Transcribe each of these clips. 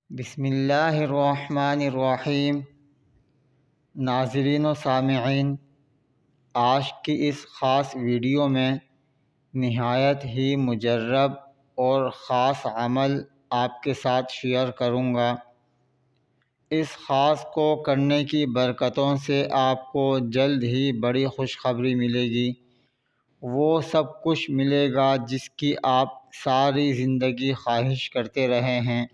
بسم اللہ الرحمن الرحیم۔ ناظرین و سامعین، آج کی اس خاص ویڈیو میں نہایت ہی مجرب اور خاص عمل آپ کے ساتھ شیئر کروں گا۔ اس خاص کو کرنے کی برکتوں سے آپ کو جلد ہی بڑی خوشخبری ملے گی۔ وہ سب کچھ ملے گا جس کی آپ ساری زندگی خواہش کرتے رہے ہیں۔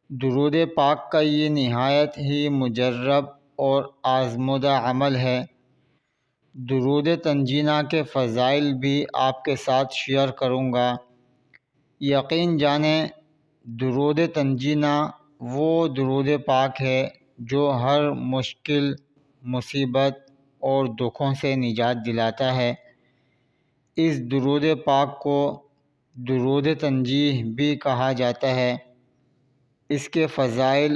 درود پاک کا یہ نہایت ہی مجرب اور آزمودہ عمل ہے۔ درود تنجینہ کے فضائل بھی آپ کے ساتھ شیئر کروں گا۔ یقین جانیں، درود تنجینہ وہ درود پاک ہے جو ہر مشکل، مصیبت اور دکھوں سے نجات دلاتا ہے۔ اس درود پاک کو درود تنجیح بھی کہا جاتا ہے۔ اس کے فضائل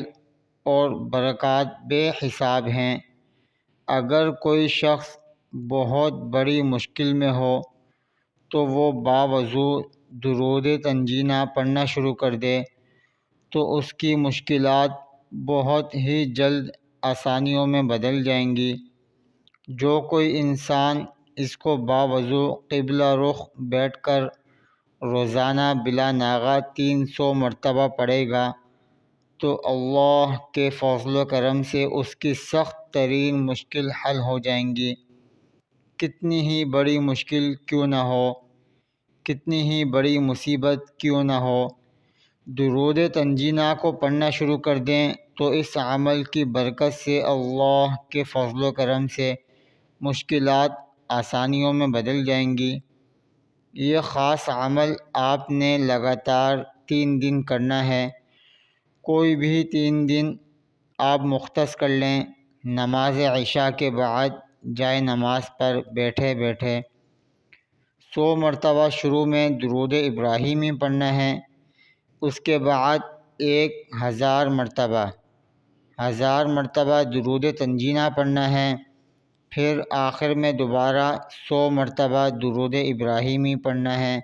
اور برکات بے حساب ہیں۔ اگر کوئی شخص بہت بڑی مشکل میں ہو تو وہ باوضو درود تنجینہ پڑھنا شروع کر دے تو اس کی مشکلات بہت ہی جلد آسانیوں میں بدل جائیں گی۔ جو کوئی انسان اس کو باوضو قبلہ رخ بیٹھ کر روزانہ بلا ناغہ 300 مرتبہ پڑھے گا تو اللہ کے فضل و کرم سے اس کی سخت ترین مشکل حل ہو جائیں گی۔ کتنی ہی بڑی مشکل کیوں نہ ہو، کتنی ہی بڑی مصیبت کیوں نہ ہو، درود تنجینہ کو پڑھنا شروع کر دیں تو اس عمل کی برکت سے اللہ کے فضل و کرم سے مشکلات آسانیوں میں بدل جائیں گی۔ یہ خاص عمل آپ نے لگاتار 3 دن کرنا ہے۔ کوئی بھی 3 دن آپ مختص کر لیں۔ نماز عشاء کے بعد جائے نماز پر بیٹھے بیٹھے 100 مرتبہ شروع میں درود ابراہیمی پڑھنا ہے۔ اس کے بعد 1000 مرتبہ 1000 مرتبہ درود تنجینہ پڑھنا ہے۔ پھر آخر میں دوبارہ 100 مرتبہ درود ابراہیمی پڑھنا ہے۔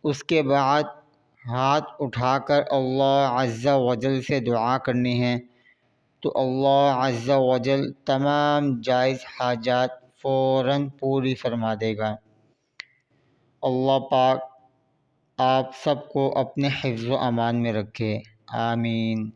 اس کے بعد ہاتھ اٹھا کر اللہ عز و جل سے دعا کرنی ہے تو اللہ عز و جل تمام جائز حاجات فوراً پوری فرما دے گا۔ اللہ پاک آپ سب کو اپنے حفظ و امان میں رکھے، آمین۔